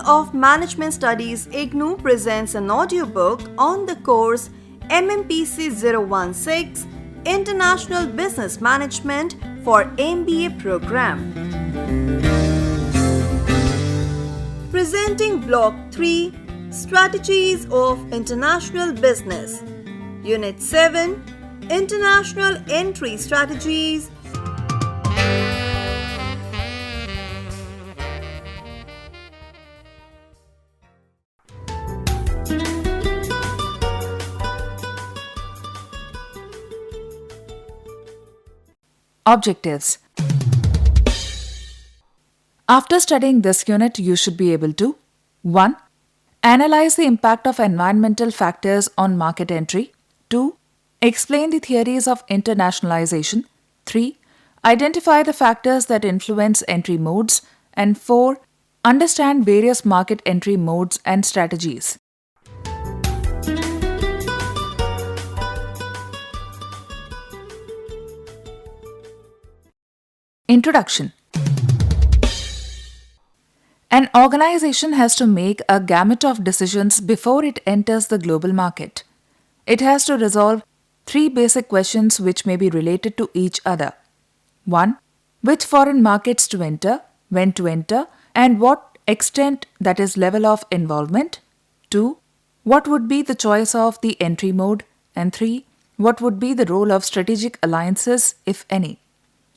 of Management Studies IGNOU presents an audiobook on the course Mmpc 016 International Business Management for MBA program. Presenting Block 3 Strategies of International Business, Unit 7 International Entry Strategies. Objectives. After studying this unit, you should be able to 1. Analyze the impact of environmental factors on market entry. 2. Explain the theories of internationalization. 3. Identify the factors that influence entry modes. And 4. Understand various market entry modes and strategies. Introduction. An organization has to make a gamut of decisions before it enters the global market. It has to resolve 3 basic questions which may be related to each other. 1. Which foreign markets to enter, when to enter, and what extent, that is level of involvement. 2. What would be the choice of the entry mode, and 3. What would be the role of strategic alliances, if any.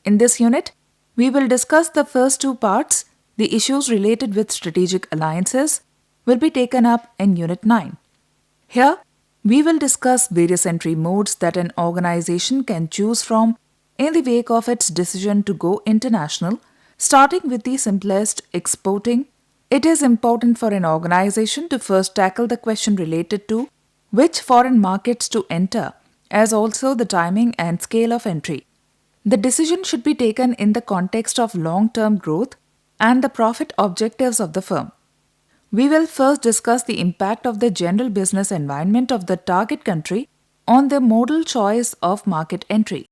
In this unit, we will discuss the first 2 parts. The issues related with strategic alliances will be taken up in Unit 9. Here, we will discuss various entry modes that an organization can choose from in the wake of its decision to go international, starting with the simplest, exporting. It is important for an organization to first tackle the question related to which foreign markets to enter, as also the timing and scale of entry. The decision should be taken in the context of long-term growth and the profit objectives of the firm. We will first discuss the impact of the general business environment of the target country on the modal choice of market entry.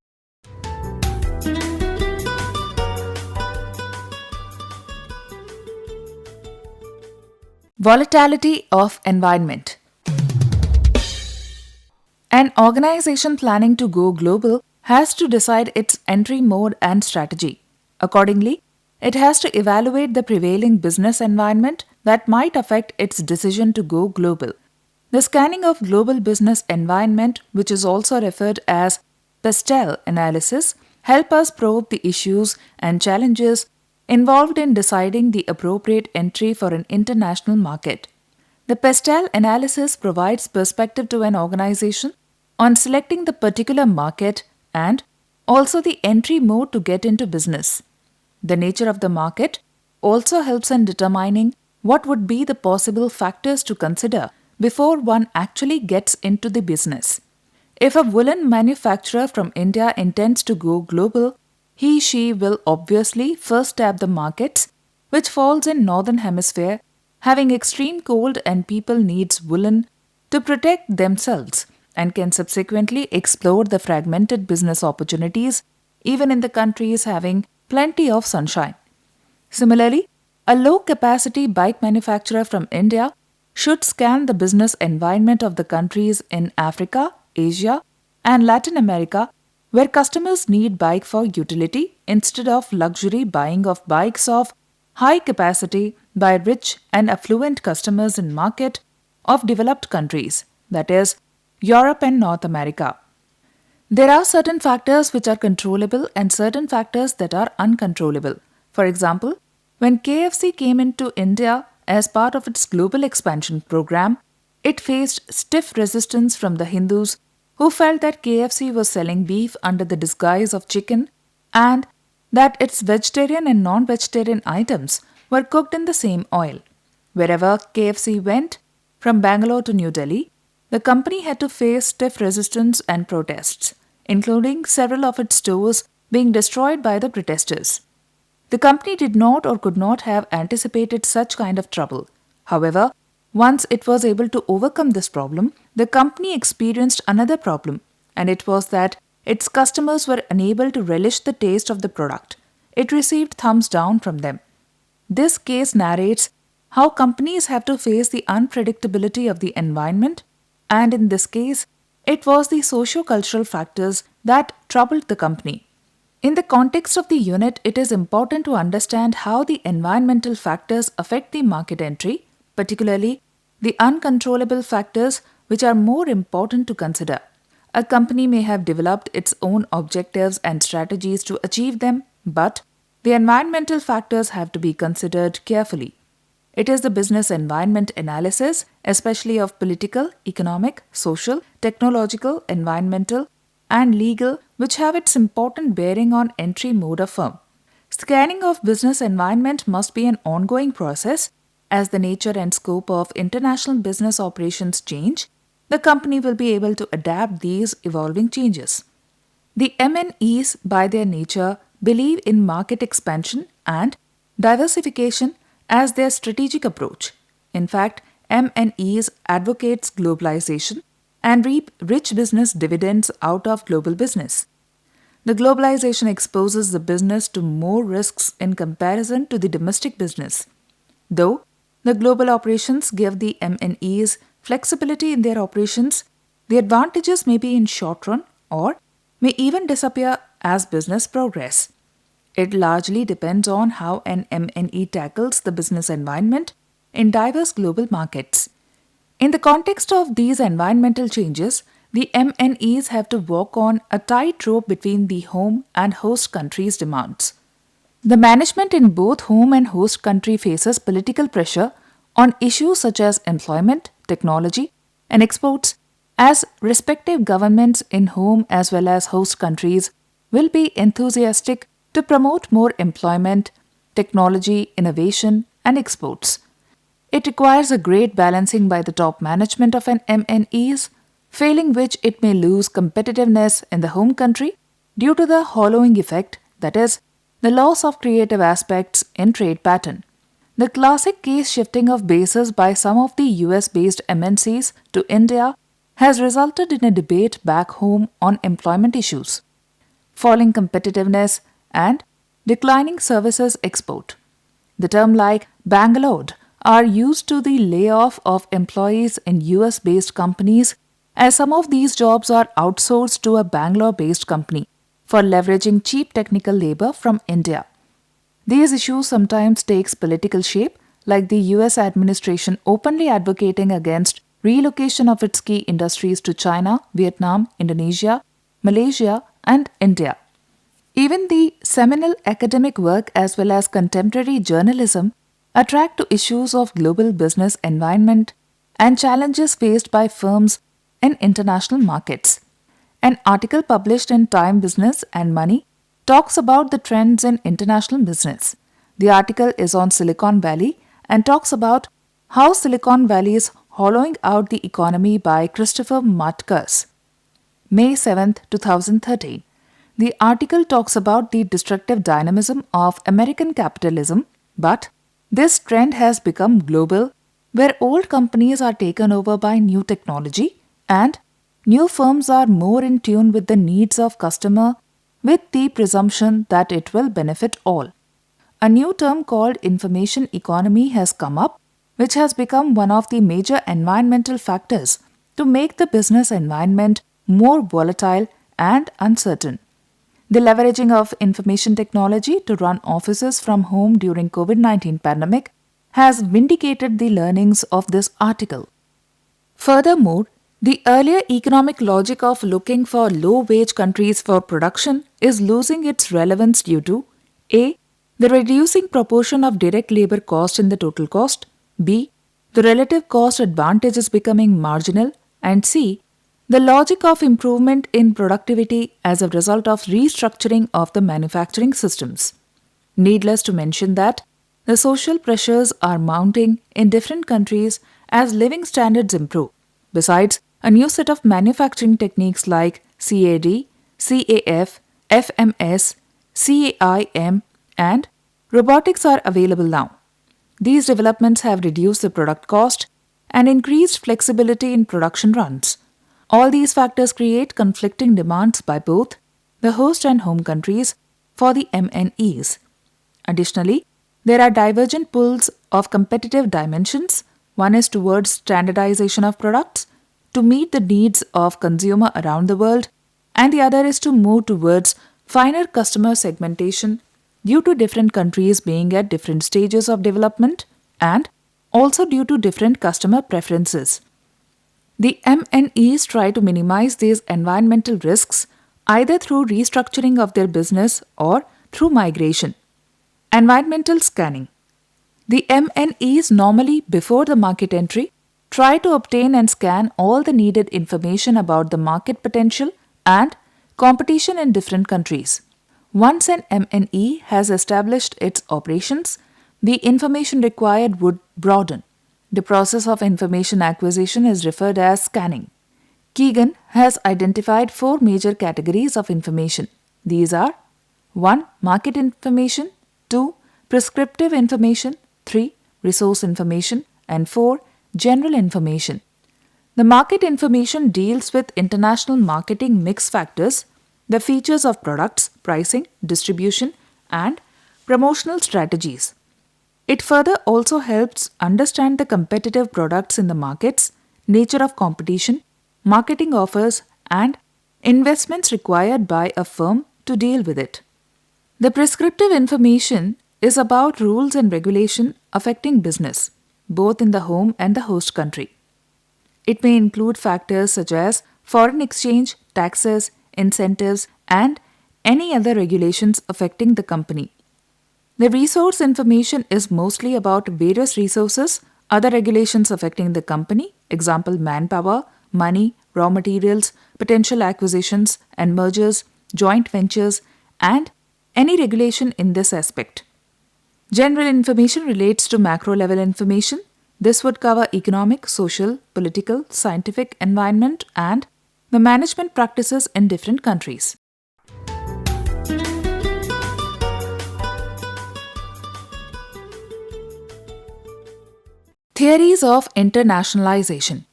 Volatility of environment. An organization planning to go global has to decide its entry mode and strategy. Accordingly, it has to evaluate the prevailing business environment that might affect its decision to go global. The scanning of global business environment, which is also referred as PESTEL analysis, help us probe the issues and challenges involved in deciding the appropriate entry for an international market. The PESTEL analysis provides perspective to an organization on selecting the particular market and also the entry mode to get into business. The nature of the market also helps in determining what would be the possible factors to consider before one actually gets into the business. If a woolen manufacturer from India intends to go global, he/she will obviously first tap the markets which falls in northern hemisphere, having extreme cold and people needs woolen to protect themselves, and can subsequently explore the fragmented business opportunities even in the countries having plenty of sunshine. Similarly, a low-capacity bike manufacturer from India should scan the business environment of the countries in Africa, Asia, and Latin America where customers need bike for utility instead of luxury buying of bikes of high capacity by rich and affluent customers in market of developed countries, that is, Europe and North America. There are certain factors which are controllable and certain factors that are uncontrollable. For example, when KFC came into India as part of its global expansion program, it faced stiff resistance from the Hindus who felt that KFC was selling beef under the disguise of chicken and that its vegetarian and non-vegetarian items were cooked in the same oil. Wherever KFC went, from Bangalore to New Delhi, the company had to face stiff resistance and protests, including several of its stores being destroyed by the protesters. The company did not or could not have anticipated such kind of trouble. However, once it was able to overcome this problem, the company experienced another problem, and it was that its customers were unable to relish the taste of the product. It received thumbs down from them. This case narrates how companies have to face the unpredictability of the environment, and in this case, it was the socio-cultural factors that troubled the company. In the context of the unit, it is important to understand how the environmental factors affect the market entry, particularly the uncontrollable factors which are more important to consider. A company may have developed its own objectives and strategies to achieve them, but the environmental factors have to be considered carefully. It is the business environment analysis, especially of political, economic, social, technological, environmental, and legal, which have its important bearing on entry mode of firm. Scanning of business environment must be an ongoing process. As the nature and scope of international business operations change, the company will be able to adapt these evolving changes. The MNEs, by their nature, believe in market expansion and diversification as their strategic approach. In fact, MNEs advocates globalization and reap rich business dividends out of global business. The globalization exposes the business to more risks in comparison to the domestic business. Though the global operations give the MNEs flexibility in their operations, the advantages may be in short run or may even disappear as business progress. It largely depends on how an MNE tackles the business environment in diverse global markets. In the context of these environmental changes, the MNEs have to walk on a tightrope between the home and host country's demands. The management in both home and host country faces political pressure on issues such as employment, technology, and exports, as respective governments in home as well as host countries will be enthusiastic to promote more employment, technology, innovation, and exports. It requires a great balancing by the top management of an MNEs, failing which it may lose competitiveness in the home country due to the hollowing effect, that is, the loss of creative aspects in trade pattern. The classic case shifting of bases by some of the US-based MNCs to India has resulted in a debate back home on employment issues, falling competitiveness, and declining services export. The term like Bangalore are used to the layoff of employees in US-based companies, as some of these jobs are outsourced to a Bangalore-based company for leveraging cheap technical labor from India. These issues sometimes takes political shape, like the US administration openly advocating against relocation of its key industries to China, Vietnam, Indonesia, Malaysia, and India. Even the seminal academic work as well as contemporary journalism attract to issues of global business environment and challenges faced by firms in international markets. An article published in Time Business and Money talks about the trends in international business. The article is on Silicon Valley and talks about how Silicon Valley is hollowing out the economy by Christopher Matkas. May 7, 2013. The article talks about the destructive dynamism of American capitalism, but this trend has become global, where old companies are taken over by new technology and new firms are more in tune with the needs of customer with the presumption that it will benefit all. A new term called information economy has come up, which has become one of the major environmental factors to make the business environment more volatile and uncertain. The leveraging of information technology to run offices from home during COVID-19 pandemic has vindicated the learnings of this article. Furthermore, the earlier economic logic of looking for low-wage countries for production is losing its relevance due to A. The reducing proportion of direct labor cost in the total cost, B. The relative cost advantage is becoming marginal, and C. The logic of improvement in productivity as a result of restructuring of the manufacturing systems. Needless to mention that the social pressures are mounting in different countries as living standards improve. Besides, a new set of manufacturing techniques like CAD, CAF, FMS, CAIM, and robotics are available now. These developments have reduced the product cost and increased flexibility in production runs. All these factors create conflicting demands by both the host and home countries for the MNEs. Additionally, There are divergent pulls of competitive dimensions. One is towards standardization of products to meet the needs of consumer around the world, and the other is to move towards finer customer segmentation due to different countries being at different stages of development and also due to different customer preferences. The MNEs try to minimize these environmental risks either through restructuring of their business or through migration. Environmental scanning. The MNEs normally, before the market entry, try to obtain and scan all the needed information about the market potential and competition in different countries. Once an MNE has established its operations, the information required would broaden. The process of information acquisition is referred as scanning. Keegan has identified 4 major categories of information. These are 1. Market information, 2. Prescriptive information, 3. Resource information, and 4. General information. The market information deals with international marketing mix factors, the features of products, pricing, distribution, and promotional strategies. It further also helps understand the competitive products in the markets, nature of competition, marketing offers, and investments required by a firm to deal with it. The prescriptive information is about rules and regulation affecting business, both in the home and the host country. It may include factors such as foreign exchange, taxes, incentives, and any other regulations affecting the company. The resource information is mostly about various resources, other regulations affecting the company, example manpower, money, raw materials, potential acquisitions and mergers, joint ventures, and any regulation in this aspect. General information relates to macro level information. This would cover economic, social, political, scientific, environment, and the management practices in different countries. Theories of internationalization.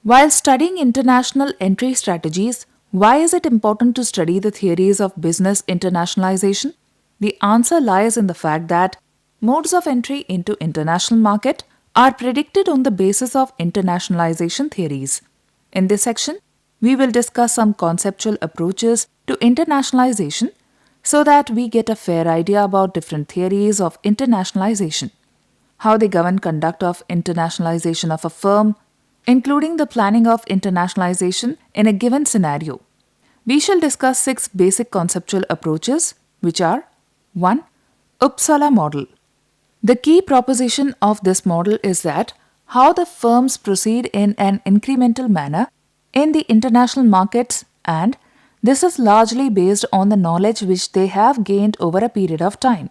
While studying international entry strategies, why is it important to study the theories of business internationalization? The answer lies in the fact that modes of entry into international market are predicted on the basis of internationalization theories. In this section, we will discuss some conceptual approaches to internationalization so that we get a fair idea about different theories of internationalization, how they govern conduct of internationalization of a firm, including the planning of internationalization in a given scenario. We shall discuss 6 basic conceptual approaches, which are 1. Uppsala model. The key proposition of this model is that how the firms proceed in an incremental manner in the international markets, and this is largely based on the knowledge which they have gained over a period of time.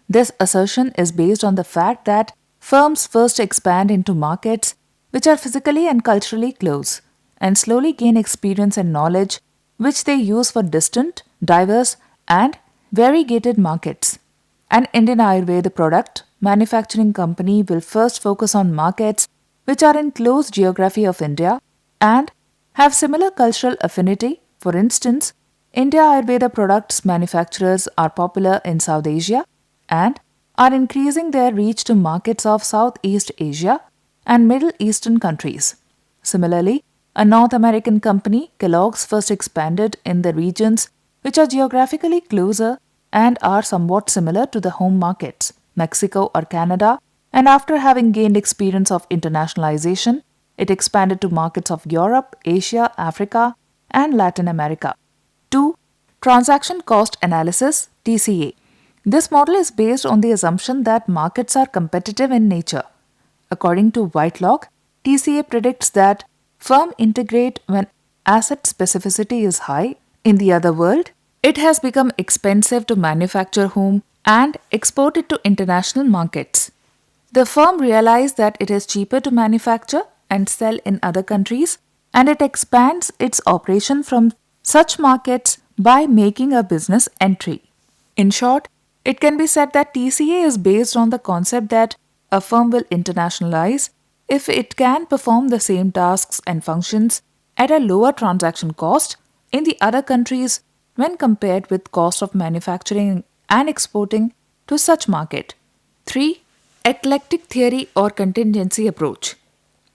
This assertion is based on the fact that firms first expand into markets which are physically and culturally close and slowly gain experience and knowledge which they use for distant, diverse, and variegated markets. An Indian Ayurveda product manufacturing company will first focus on markets which are in close geography of India and have similar cultural affinity. For instance, India Ayurveda products manufacturers are popular in South Asia and are increasing their reach to markets of Southeast Asia and Middle Eastern countries. Similarly, a North American company, Kellogg's, first expanded in the regions which are geographically closer and are somewhat similar to the home markets, Mexico or Canada, and after having gained experience of internationalization, it expanded to markets of Europe, Asia, Africa, and Latin America. 2. Transaction cost analysis, TCA. This model is based on the assumption that markets are competitive in nature. According to Whitelock, TCA predicts that firms integrate when asset specificity is high. In the other world, it has become expensive to manufacture home and export it to international markets. The firm realizes that it is cheaper to manufacture and sell in other countries, and it expands its operation from such markets by making a business entry. In short, it can be said that TCA is based on the concept that a firm will internationalize if it can perform the same tasks and functions at a lower transaction cost in the other countries when compared with cost of manufacturing and exporting to such market. 3. Eclectic theory or contingency approach.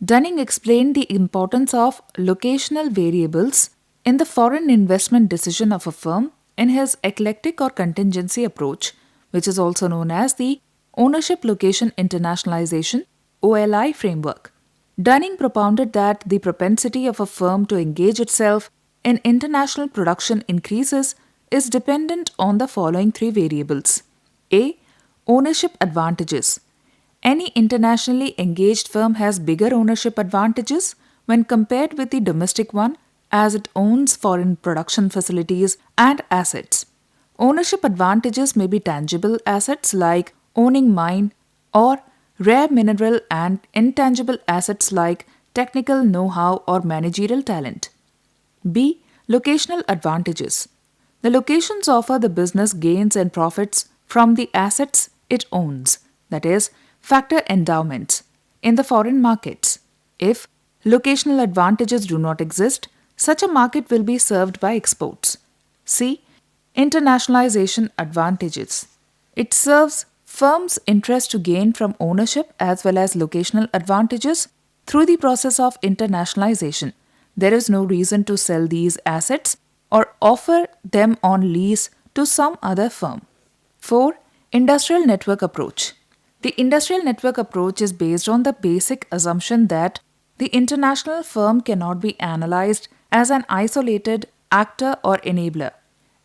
Dunning explained the importance of locational variables in the foreign investment decision of a firm in his eclectic or contingency approach, which is also known as the Ownership Location Internationalization (OLI) framework. Dunning propounded that the propensity of a firm to engage itself in international production increases is dependent on the following three variables. A. Ownership advantages. Any internationally engaged firm has bigger ownership advantages when compared with the domestic one as it owns foreign production facilities and assets. Ownership advantages may be tangible assets like owning mine or rare mineral and intangible assets like technical know-how or managerial talent. B. Locational advantages. The locations offer the business gains and profits from the assets it owns, that is, factor endowments, in the foreign markets. If locational advantages do not exist, such a market will be served by exports. C. Internationalization advantages. It serves firms' interest to gain from ownership as well as locational advantages through the process of internationalization. There is no reason to sell these assets or offer them on lease to some other firm. 4. Industrial network approach. The industrial network approach is based on the basic assumption that the international firm cannot be analyzed as an isolated actor or enabler.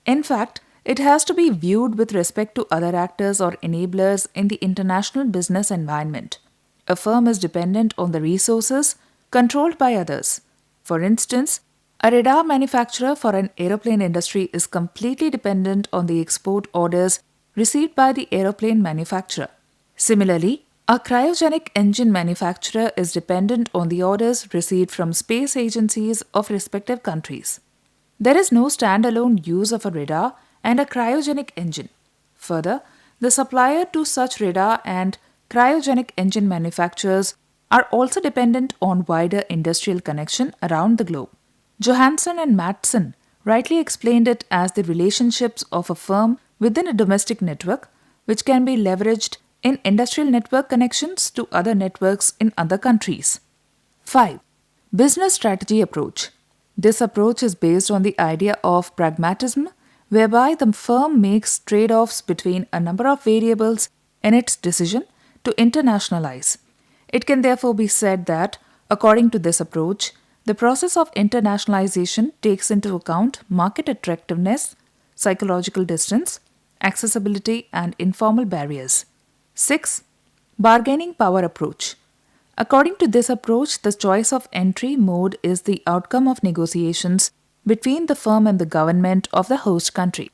In fact, it has to be viewed with respect to other actors or enablers in the international business environment. A firm is dependent on the resources controlled by others. For instance, a radar manufacturer for an aeroplane industry is completely dependent on the export orders received by the aeroplane manufacturer. Similarly, a cryogenic engine manufacturer is dependent on the orders received from space agencies of respective countries. There is no standalone use of a radar and a cryogenic engine. Further, the supplier to such radar and cryogenic engine manufacturers are also dependent on wider industrial connection around the globe. Johansson and Matson rightly explained it as the relationships of a firm within a domestic network, which can be leveraged in industrial network connections to other networks in other countries. 5. Business strategy approach. This approach is based on the idea of pragmatism, whereby the firm makes trade-offs between a number of variables in its decision to internationalize. It can therefore be said that, according to this approach, the process of internationalization takes into account market attractiveness, psychological distance, accessibility, and informal barriers. 6. Bargaining power approach. According to this approach, the choice of entry mode is the outcome of negotiations between the firm and the government of the host country.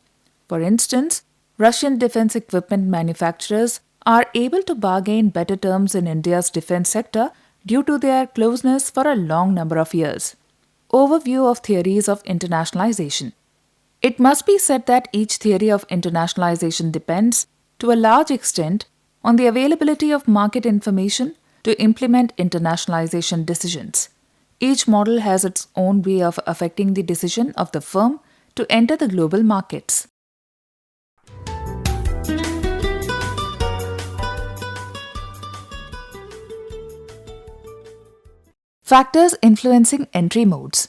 For instance, Russian defense equipment manufacturers are able to bargain better terms in India's defense sector due to their closeness for a long number of years. Overview of theories of internationalization. It must be said that each theory of internationalization depends, to a large extent, on the availability of market information to implement internationalization decisions. Each model has its own way of affecting the decision of the firm to enter the global markets. Factors influencing entry modes.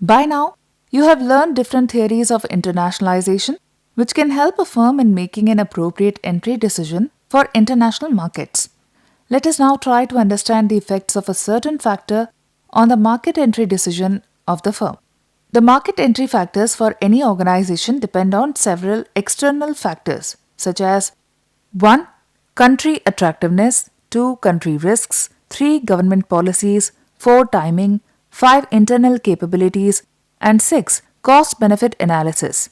By now, you have learned different theories of internationalization which can help a firm in making an appropriate entry decision for international markets. Let us now try to understand the effects of a certain factor on the market entry decision of the firm. The market entry factors for any organization depend on several external factors such as 1. Country attractiveness, 2. Country risks, 3. Government policies, 4. Timing, 5. Internal capabilities, and 6. Cost-benefit analysis.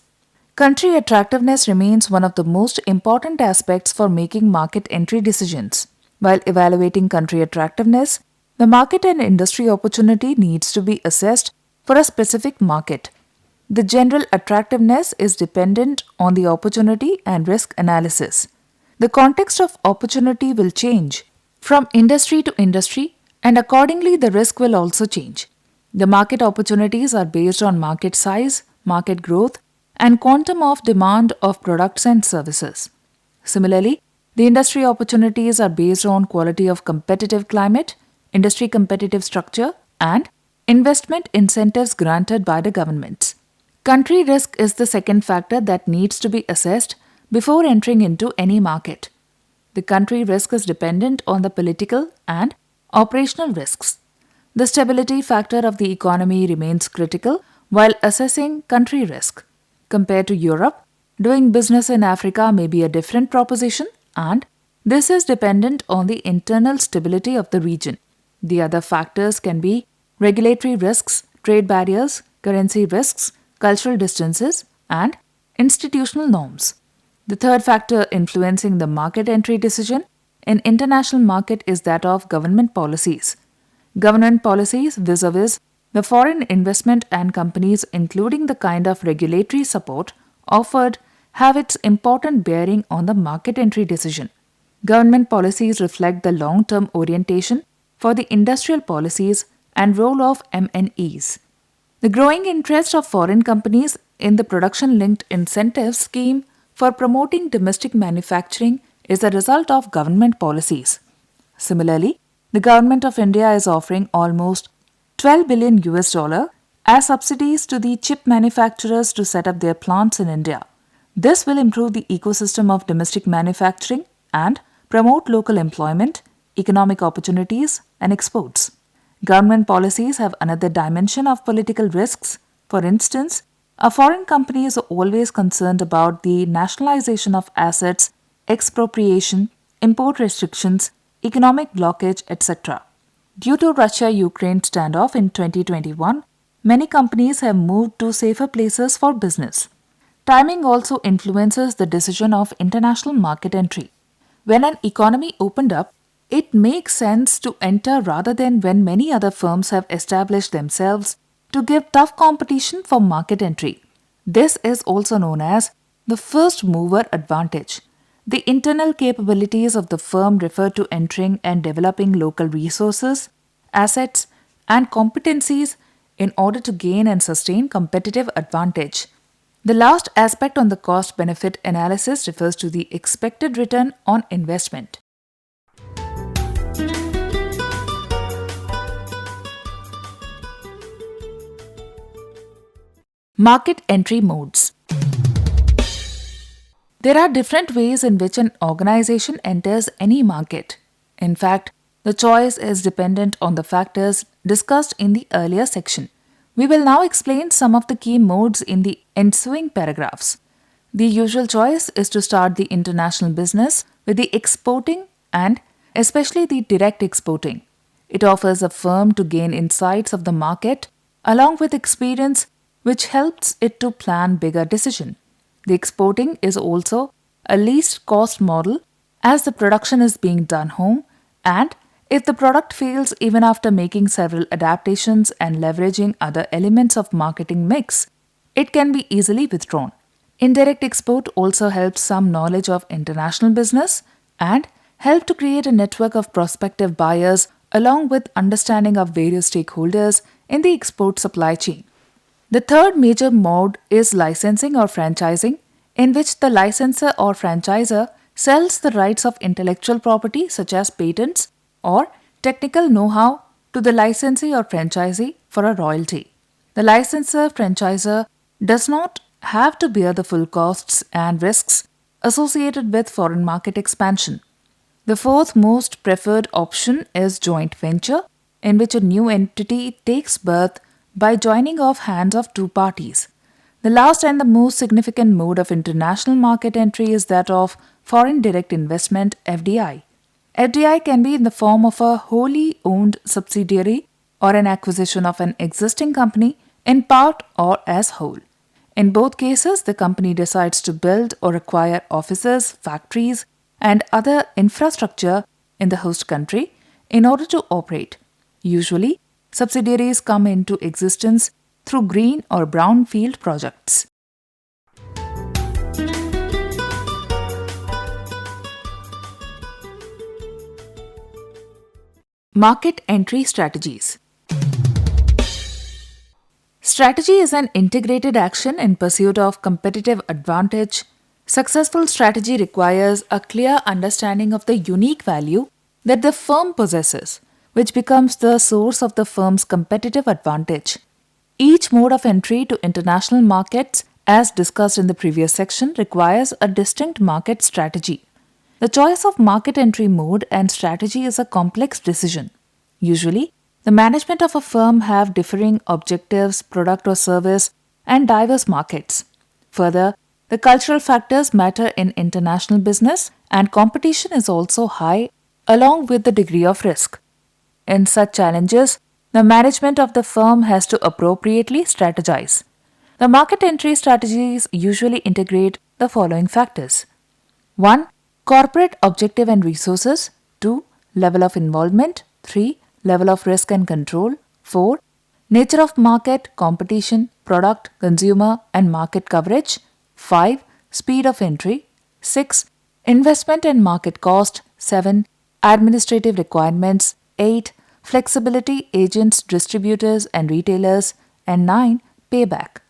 Country attractiveness remains one of the most important aspects for making market entry decisions. While evaluating country attractiveness, the market and industry opportunity needs to be assessed for a specific market. The general attractiveness is dependent on the opportunity and risk analysis. The context of opportunity will change from industry to industry, and accordingly the risk will also change. The market opportunities are based on market size, market growth, and quantum of demand of products and services. Similarly, the industry opportunities are based on quality of competitive climate, industry competitive structure, and investment incentives granted by the governments. Country risk is the second factor that needs to be assessed before entering into any market. The country risk is dependent on the political and operational risks. The stability factor of the economy remains critical while assessing country risk. Compared to Europe, doing business in Africa may be a different proposition, and this is dependent on the internal stability of the region. The other factors can be regulatory risks, trade barriers, currency risks, cultural distances, and institutional norms. The third factor influencing the market entry decision in international market is that of government policies. Government policies vis-a-vis the foreign investment and companies, including the kind of regulatory support offered, have its important bearing on the market entry decision. Government policies reflect the long-term orientation for the industrial policies and role of MNEs. The growing interest of foreign companies in the production-linked incentive scheme for promoting domestic manufacturing is a result of government policies. Similarly, the government of India is offering almost 12 billion US dollar as subsidies to the chip manufacturers to set up their plants in India. This will improve the ecosystem of domestic manufacturing and promote local employment, economic opportunities, and exports. Government policies have another dimension of political risks. For instance, a foreign company is always concerned about the nationalization of assets, expropriation, import restrictions, economic blockage, etc. Due to Russia-Ukraine standoff in 2021, many companies have moved to safer places for business. Timing also influences the decision of international market entry. When an economy opened up, it makes sense to enter rather than when many other firms have established themselves to give tough competition for market entry. This is also known as the first mover advantage. The internal capabilities of the firm refer to entering and developing local resources, assets, and competencies in order to gain and sustain competitive advantage. The last aspect on the cost-benefit analysis refers to the expected return on investment. Market entry modes. There are different ways in which an organization enters any market. In fact, the choice is dependent on the factors discussed in the earlier section. We will now explain some of the key modes in the ensuing paragraphs. The usual choice is to start the international business with the exporting and especially the direct exporting. It offers a firm to gain insights of the market along with experience which helps it to plan bigger decisions. The exporting is also a least cost model as the production is being done home, and if the product fails even after making several adaptations and leveraging other elements of marketing mix, it can be easily withdrawn. Indirect export also helps some knowledge of international business and help to create a network of prospective buyers along with understanding of various stakeholders in the export supply chain. The third major mode is licensing or franchising, in which the licensor or franchisor sells the rights of intellectual property such as patents or technical know-how to the licensee or franchisee for a royalty. The licensor-franchisor does not have to bear the full costs and risks associated with foreign market expansion. The fourth most preferred option is joint venture, in which a new entity takes birth by joining of hands of two parties. The last and the most significant mode of international market entry is that of foreign direct investment (FDI). FDI can be in the form of a wholly owned subsidiary or an acquisition of an existing company in part or as whole. In both cases, the company decides to build or acquire offices, factories, and other infrastructure in the host country in order to operate. Usually, subsidiaries come into existence through green or brownfield projects. Market entry strategies. Strategy is an integrated action in pursuit of competitive advantage. Successful strategy requires a clear understanding of the unique value that the firm possesses, which becomes the source of the firm's competitive advantage. Each mode of entry to international markets, as discussed in the previous section, requires a distinct market strategy. The choice of market entry mode and strategy is a complex decision. Usually, the management of a firm have differing objectives, product or service, and diverse markets. Further, the cultural factors matter in international business, and competition is also high along with the degree of risk. In such challenges, the management of the firm has to appropriately strategize. The market entry strategies usually integrate the following factors: 1. Corporate objective and resources. 2. Level of involvement. 3. Level of risk and control. 4. Nature of market, competition, product, consumer, and market coverage. 5. Speed of entry. 6. Investment and market cost. 7. Administrative requirements. 8. Flexibility, agents, distributors, and retailers. And 9. Payback.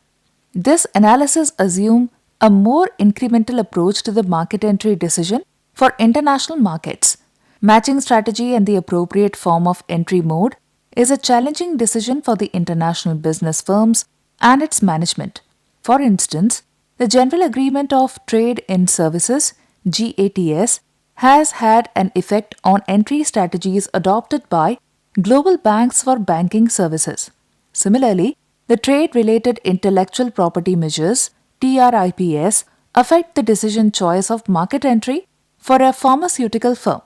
This analysis assumes a more incremental approach to the market entry decision for international markets. Matching strategy and the appropriate form of entry mode is a challenging decision for the international business firms and its management. For instance, the General Agreement of Trade in Services (GATS) has had an effect on entry strategies adopted by global banks for banking services. Similarly, the trade-related intellectual property measures (TRIPS) affect the decision choice of market entry for a pharmaceutical firm.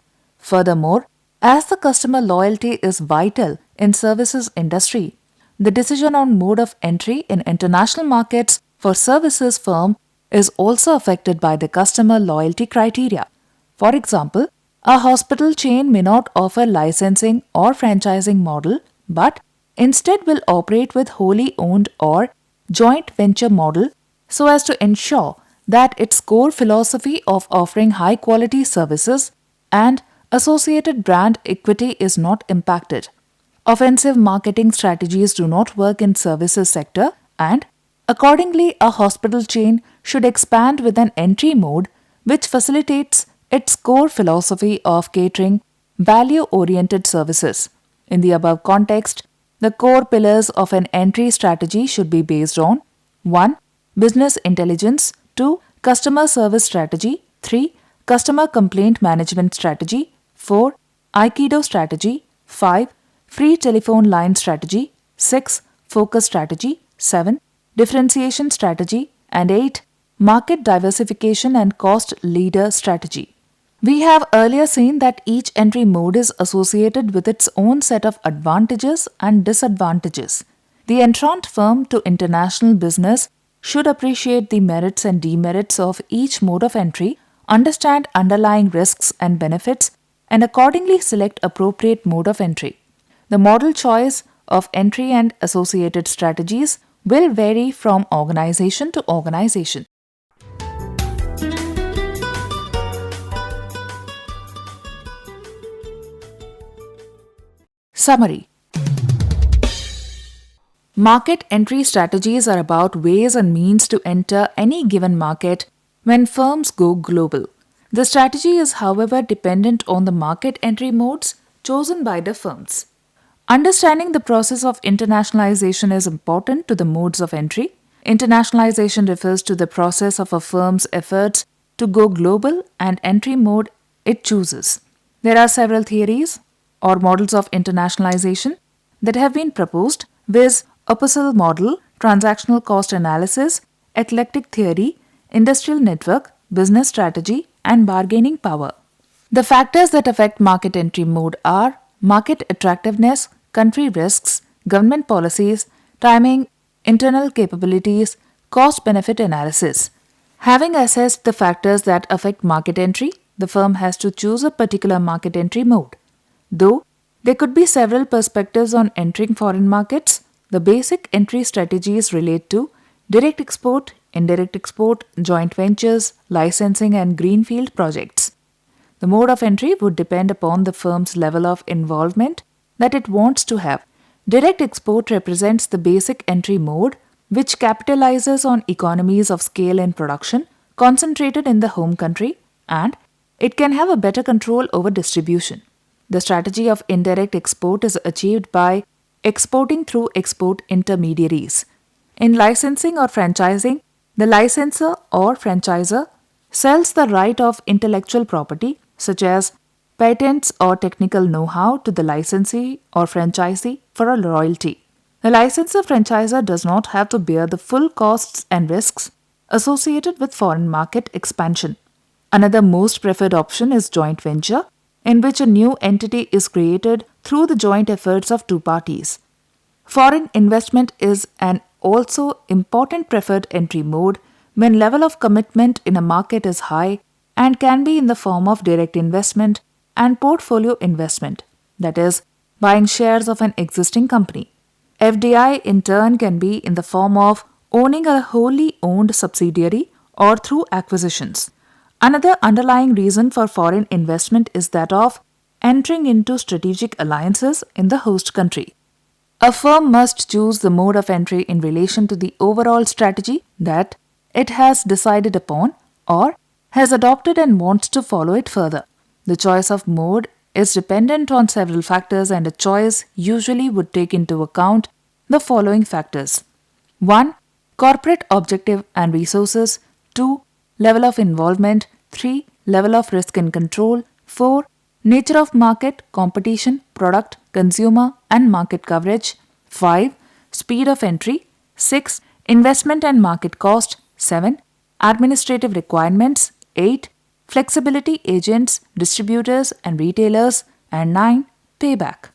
Furthermore, as the customer loyalty is vital in services industry, the decision on mode of entry in international markets for services firm is also affected by the customer loyalty criteria. For example, a hospital chain may not offer licensing or franchising model, but instead will operate with wholly owned or joint venture model so as to ensure that its core philosophy of offering high quality services and associated brand equity is not impacted. Offensive marketing strategies do not work in services sector, and accordingly a hospital chain should expand with an entry mode which facilitates its core philosophy of catering value oriented services. In the above context, the core pillars of an entry strategy should be based on: 1. Business intelligence. 2. Customer service strategy. 3. Customer complaint management strategy. 4. Aikido strategy. 5. Free telephone line strategy. 6. Focus strategy. 7. Differentiation strategy. And 8. Market diversification and cost leader strategy. We have earlier seen that each entry mode is associated with its own set of advantages and disadvantages. The entrant firm to international business should appreciate the merits and demerits of each mode of entry, understand underlying risks and benefits, and accordingly select appropriate mode of entry. The model choice of entry and associated strategies will vary from organization to organization. Summary. Market entry strategies are about ways and means to enter any given market when firms go global. The strategy is, however, dependent on the market entry modes chosen by the firms. Understanding the process of internationalization is important to the modes of entry. Internationalization refers to the process of a firm's efforts to go global and entry mode it chooses. There are several theories or models of internationalization that have been proposed, viz. Opusel model, transactional cost analysis, eclectic theory, industrial network, business strategy, and bargaining power. The factors that affect market entry mode are market attractiveness, country risks, government policies, timing, internal capabilities, cost-benefit analysis. Having assessed the factors that affect market entry, the firm has to choose a particular market entry mode. Though there could be several perspectives on entering foreign markets, the basic entry strategies relate to direct export, indirect export, joint ventures, licensing, and greenfield projects. The mode of entry would depend upon the firm's level of involvement that it wants to have. Direct export represents the basic entry mode which capitalizes on economies of scale in production concentrated in the home country, and it can have a better control over distribution. The strategy of indirect export is achieved by exporting through export intermediaries. In licensing or franchising, the licensor or franchisor sells the right of intellectual property, such as patents or technical know-how, to the licensee or franchisee for a royalty. The licensor franchisor does not have to bear the full costs and risks associated with foreign market expansion. Another most preferred option is joint venture, in which a new entity is created through the joint efforts of two parties. Foreign investment is an also important preferred entry mode when level of commitment in a market is high and can be in the form of direct investment and portfolio investment, that is, buying shares of an existing company. FDI in turn can be in the form of owning a wholly owned subsidiary or through acquisitions. Another underlying reason for foreign investment is that of entering into strategic alliances in the host country. A firm must choose the mode of entry in relation to the overall strategy that it has decided upon or has adopted and wants to follow it further. The choice of mode is dependent on several factors, and a choice usually would take into account the following factors: 1. Corporate objective and resources. 2. Level of involvement. 3. Level of risk and control. 4. Nature of market, competition, product, consumer, and market coverage. 5. Speed of entry. 6. Investment and market cost. 7. Administrative requirements. 8. Flexibility agents, distributors, and retailers. And 9. Payback.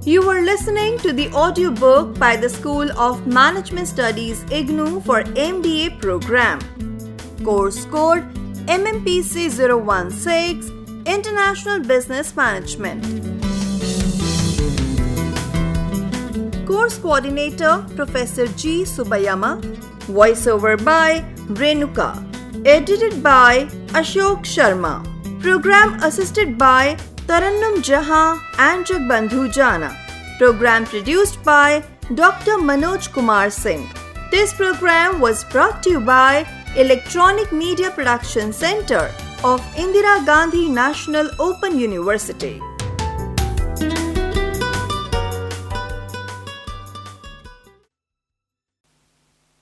You were listening to the audiobook by the School of Management Studies IGNOU for MBA program. Course code Mmpc 016 International Business Management. Course Coordinator Professor G. Subayama. Voiceover by Renuka. Edited by Ashok Sharma. Program assisted by Tarannum Jahan and Jagbandhu Jana. Program produced by Dr. Manoj Kumar Singh. This program was brought to you by Electronic Media Production Center of Indira Gandhi National Open University.